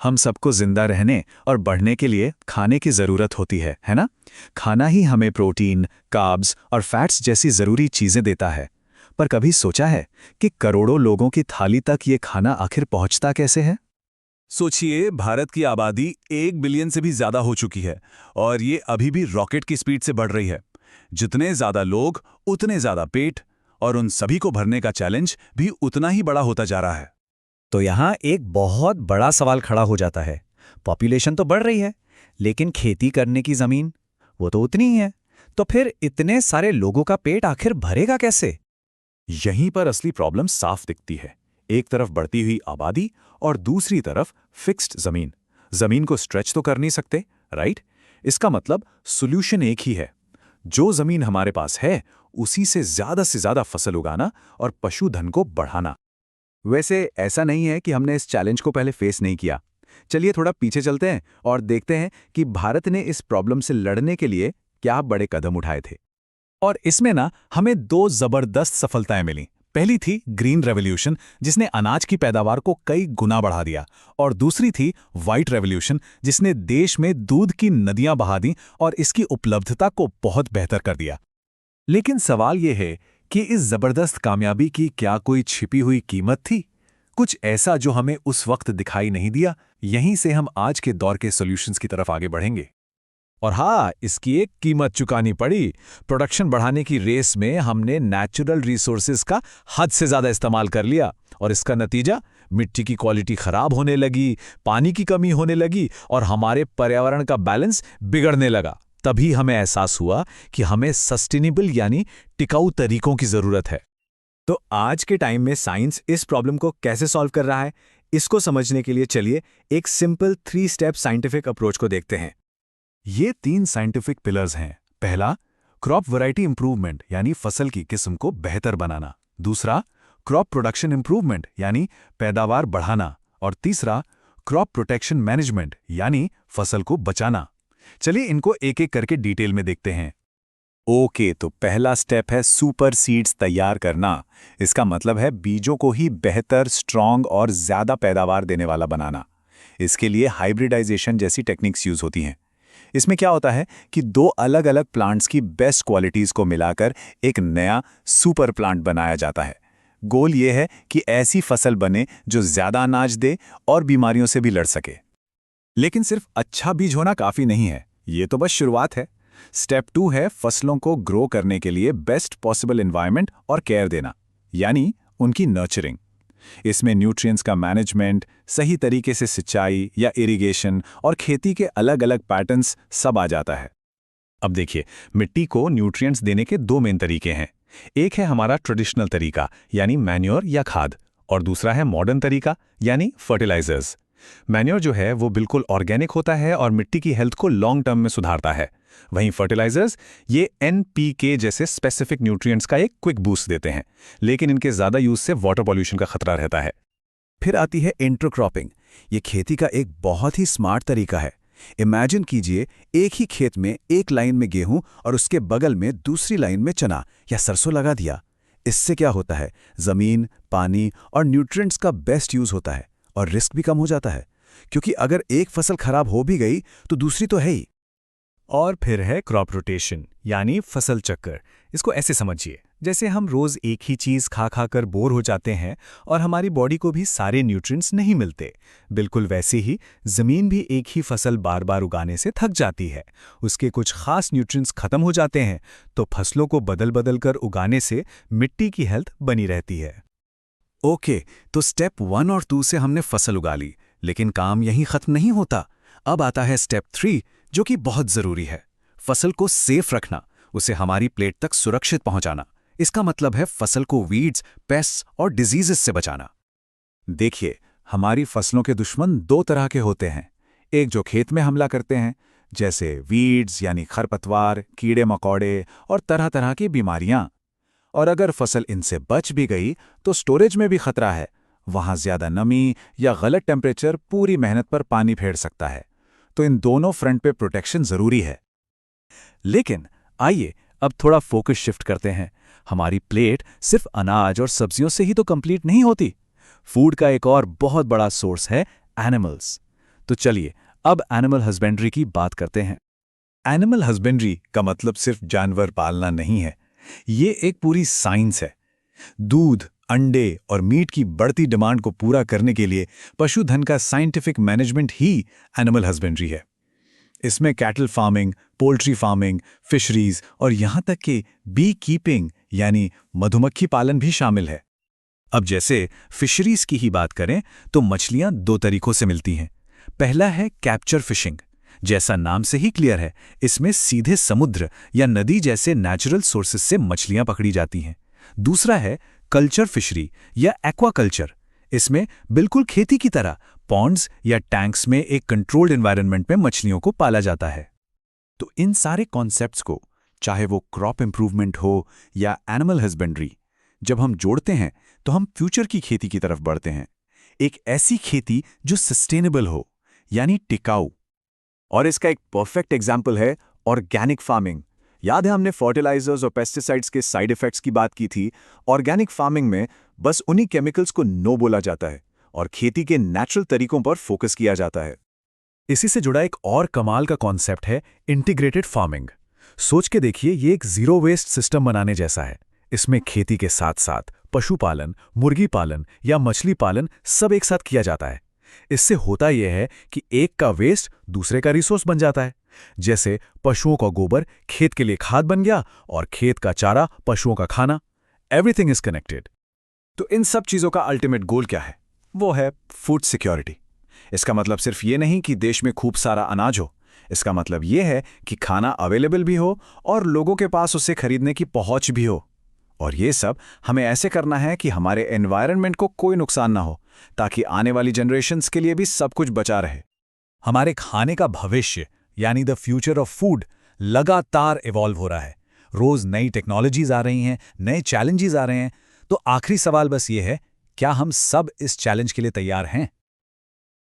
हम सबको जिंदा रहने और बढ़ने के लिए खाने की ज़रूरत होती है ना? खाना ही हमें प्रोटीन, कार्ब्स और फैट्स जैसी ज़रूरी चीज़ें देता है। पर कभी सोचा है कि करोड़ों लोगों की थाली तक ये खाना आखिर पहुंचता कैसे है? सोचिए, भारत की आबादी 1 बिलियन से भी ज्यादा हो चुकी है और ये अभी भी रॉकेट की स्पीड से बढ़ रही है। जितने ज्यादा लोग, उतने ज्यादा पेट, और उन सभी को भरने का चैलेंज भी उतना ही बड़ा होता जा रहा है। तो यहाँ एक बहुत बड़ा सवाल खड़ा हो जाता है। पॉपुलेशन तो बढ़ रही है, लेकिन खेती करने की जमीन वो तो उतनी ही है। तो फिर इतने सारे लोगों का पेट आखिर भरेगा कैसे? यहीं पर असली प्रॉब्लम साफ दिखती है। एक तरफ बढ़ती हुई आबादी और दूसरी तरफ फिक्स्ड जमीन। जमीन को स्ट्रेच तो कर नहीं सकते, राइट? इसका मतलब सॉल्यूशन एक ही है। जो जमीन हमारे पास है, उसी से ज्यादा फसल उगाना और पशुधन को बढ़ाना। वैसे ऐसा नहीं है कि हमने इस चैलेंज को पहले फेस नहीं किया। चलिए थोड़ा पीछे चलते हैं और देखते हैं कि भारत ने इस प्रॉब्लम से लड़ने के लिए क्या बड़े कदम उठाए थे। और इसमें ना हमें दो जबरदस्त सफलताएं मिली। पहली थी ग्रीन रेवोल्यूशन, जिसने अनाज की पैदावार को कई गुना बढ़ा दिया, और दूसरी थी व्हाइट रेवोल्यूशन, जिसने देश में दूध की नदियां बहा दी और इसकी उपलब्धता को बहुत बेहतर कर दिया। लेकिन सवाल यह है कि इस जबरदस्त कामयाबी की क्या कोई छिपी हुई कीमत थी? कुछ ऐसा जो हमें उस वक्त दिखाई नहीं दिया। यहीं से हम आज के दौर के सॉल्यूशंस की तरफ आगे बढ़ेंगे। और हाँ, इसकी एक कीमत चुकानी पड़ी। प्रोडक्शन बढ़ाने की रेस में हमने नेचुरल रिसोर्सेज का हद से ज्यादा इस्तेमाल कर लिया, और इसका नतीजा मिट्टी की क्वालिटी खराब होने लगी, पानी की कमी होने लगी और हमारे पर्यावरण का बैलेंस बिगड़ने लगा। तभी हमें एहसास हुआ कि हमें सस्टेनेबल यानी टिकाऊ तरीकों की जरूरत है। तो आज के टाइम में साइंस इस प्रॉब्लम को कैसे सॉल्व कर रहा है, इसको समझने के लिए चलिए एक सिंपल 3 स्टेप साइंटिफिक अप्रोच को देखते हैं। ये 3 साइंटिफिक पिलर्स हैं। पहला, क्रॉप वैरायटी इंप्रूवमेंट यानी फसल की किस्म को बेहतर बनाना। दूसरा, क्रॉप प्रोडक्शन इंप्रूवमेंट यानी पैदावार बढ़ाना। और तीसरा, क्रॉप प्रोटेक्शन मैनेजमेंट यानी फसल को बचाना। चलिए इनको एक एक करके डिटेल में देखते हैं। ओके, तो पहला स्टेप है सुपर सीड्स तैयार करना। इसका मतलब है बीजों को ही बेहतर, स्ट्रॉन्ग और ज्यादा पैदावार देने वाला बनाना। इसके लिए हाइब्रिडाइजेशन जैसी टेक्निक्स यूज होती हैं। इसमें क्या होता है कि दो अलग अलग प्लांट्स की बेस्ट क्वालिटीज को मिलाकर एक नया सुपर प्लांट बनाया जाता है। गोल ये है कि ऐसी फसल बने जो ज्यादा अनाज दे और बीमारियों से भी लड़ सके। लेकिन सिर्फ अच्छा बीज होना काफी नहीं है, ये तो बस शुरुआत है। स्टेप 2 है फसलों को ग्रो करने के लिए बेस्ट पॉसिबल एनवायरनमेंट और केयर देना, यानी उनकी नर्चरिंग। इसमें न्यूट्रिएंट्स का मैनेजमेंट, सही तरीके से सिंचाई या इरिगेशन और खेती के अलग अलग पैटर्न्स सब आ जाता है। अब देखिए, मिट्टी को न्यूट्रिएंट्स देने के 2 मेन तरीके हैं। एक है हमारा ट्रेडिशनल तरीका यानी मैन्योर या खाद, और दूसरा है मॉडर्न तरीका यानी फर्टिलाइजर्स। मैन्योर जो है वो बिल्कुल ऑर्गेनिक होता है और मिट्टी की हेल्थ को लॉन्ग टर्म में सुधारता है। वहीं फर्टिलाइजर्स ये NPK जैसे स्पेसिफिक न्यूट्रिएंट्स का एक क्विक बूस्ट देते हैं, लेकिन इनके ज्यादा यूज से वाटर पॉल्यूशन का खतरा रहता है। फिर आती है इंटरक्रॉपिंग। ये खेती का एक बहुत ही स्मार्ट तरीका है। इमेजिन कीजिए, एक ही खेत में एक लाइन में गेहूं और उसके बगल में दूसरी लाइन में चना या सरसों लगा दिया। इससे क्या होता है, जमीन, पानी और न्यूट्रिएंट्स का बेस्ट यूज होता है और रिस्क भी कम हो जाता है, क्योंकि अगर एक फसल खराब हो भी गई तो दूसरी तो है ही। और फिर है क्रॉप रोटेशन यानी फसल चक्कर। इसको ऐसे समझिए, जैसे हम रोज एक ही चीज खा खा कर बोर हो जाते हैं और हमारी बॉडी को भी सारे न्यूट्रिएंट्स नहीं मिलते, बिल्कुल वैसे ही जमीन भी एक ही फसल बार बार उगाने से थक जाती है। उसके कुछ खास न्यूट्रिएंट्स खत्म हो जाते हैं, तो फसलों को बदल बदल कर उगाने से मिट्टी की हेल्थ बनी रहती है। ओके, तो स्टेप 1 और 2 से हमने फसल उगा ली, लेकिन काम यहीं खत्म नहीं होता। अब आता है स्टेप 3, जो कि बहुत जरूरी है। फसल को सेफ रखना, उसे हमारी प्लेट तक सुरक्षित पहुंचाना। इसका मतलब है फसल को वीड्स, पेस्ट्स और डिजीजेस से बचाना। देखिए, हमारी फसलों के दुश्मन 2 तरह के होते हैं। एक जो खेत में हमला करते हैं, जैसे वीड्स यानी खरपतवार, कीड़े मकोड़े और तरह तरह की बीमारियां। और अगर फसल इनसे बच भी गई तो स्टोरेज में भी खतरा है। वहां ज्यादा नमी या गलत टेम्परेचर पूरी मेहनत पर पानी फेर सकता है। तो इन दोनों फ्रंट पे प्रोटेक्शन जरूरी है। लेकिन आइए अब थोड़ा फोकस शिफ्ट करते हैं। हमारी प्लेट सिर्फ अनाज और सब्जियों से ही तो कंप्लीट नहीं होती। फूड का एक और बहुत बड़ा सोर्स है एनिमल्स। तो चलिए अब एनिमल हस्बेंड्री की बात करते हैं। एनिमल हस्बेंड्री का मतलब सिर्फ जानवर पालना नहीं है, ये एक पूरी साइंस है। दूध, अंडे और मीट की बढ़ती डिमांड को पूरा करने के लिए पशुधन का साइंटिफिक मैनेजमेंट ही एनिमल हस्बेंड्री है। इसमें cattle farming, poultry farming, fisheries और यहाँ तक कि बी कीपिंग यानी मधुमक्खी पालन भी शामिल है। अब जैसे फिशरीज की ही बात करें तो मछलियां दो तरीकों से मिलती हैं। पहला है कैप्चर फिशिंग, जैसा नाम से ही क्लियर है, इसमें सीधे समुद्र या नदी जैसे नेचुरल सोर्सेज से मछलियां पकड़ी जाती हैं। दूसरा है कल्चर फिशरी या एक्वाकल्चर, इसमें बिल्कुल खेती की तरह पॉन्ड्स या टैंक्स में एक कंट्रोल्ड एनवायरनमेंट में मछलियों को पाला जाता है। तो इन सारे कॉन्सेप्ट्स को, चाहे वो क्रॉप इंप्रूवमेंट हो या एनिमल हस्बेंड्री, जब हम जोड़ते हैं तो हम फ्यूचर की खेती की तरफ बढ़ते हैं। एक ऐसी खेती जो सस्टेनेबल हो, यानी टिकाऊ। और इसका एक परफेक्ट एग्जाम्पल है ऑर्गेनिक फार्मिंग। याद है हमने फर्टिलाइजर्स और पेस्टिसाइड्स के साइड इफेक्ट्स की बात की थी। ऑर्गेनिक फार्मिंग में बस उन्हीं केमिकल्स को नो बोला जाता है और खेती के नेचुरल तरीकों पर फोकस किया जाता है। इसी से जुड़ा एक और कमाल का कॉन्सेप्ट है इंटीग्रेटेड फार्मिंग। सोच के देखिए, ये एक जीरो वेस्ट सिस्टम बनाने जैसा है। इसमें खेती के साथ साथ पशुपालन, मुर्गी पालन या मछली पालन सब एक साथ किया जाता है। इससे होता यह है कि एक का वेस्ट दूसरे का रिसोर्स बन जाता है। जैसे पशुओं का गोबर खेत के लिए खाद बन गया और खेत का चारा पशुओं का खाना। Everything is connected. तो इन सब चीजों का अल्टीमेट गोल क्या है? वो है फूड सिक्योरिटी। इसका मतलब सिर्फ ये नहीं कि देश में खूब सारा अनाज हो, इसका मतलब ये है कि खाना अवेलेबल भी हो और लोगों के पास उसे खरीदने की पहुंच भी हो। और ये सब हमें ऐसे करना है कि हमारे एनवायरनमेंट को कोई नुकसान ना हो, ताकि आने वाली जनरेशन्स के लिए भी सब कुछ बचा रहे। हमारे खाने का भविष्य यानी द फ्यूचर ऑफ फूड लगातार इवॉल्व हो रहा है। रोज नई टेक्नोलॉजीज आ रही हैं, नए चैलेंजेस आ रहे हैं। तो आखिरी सवाल बस ये है, क्या हम सब इस चैलेंज के लिए तैयार हैं?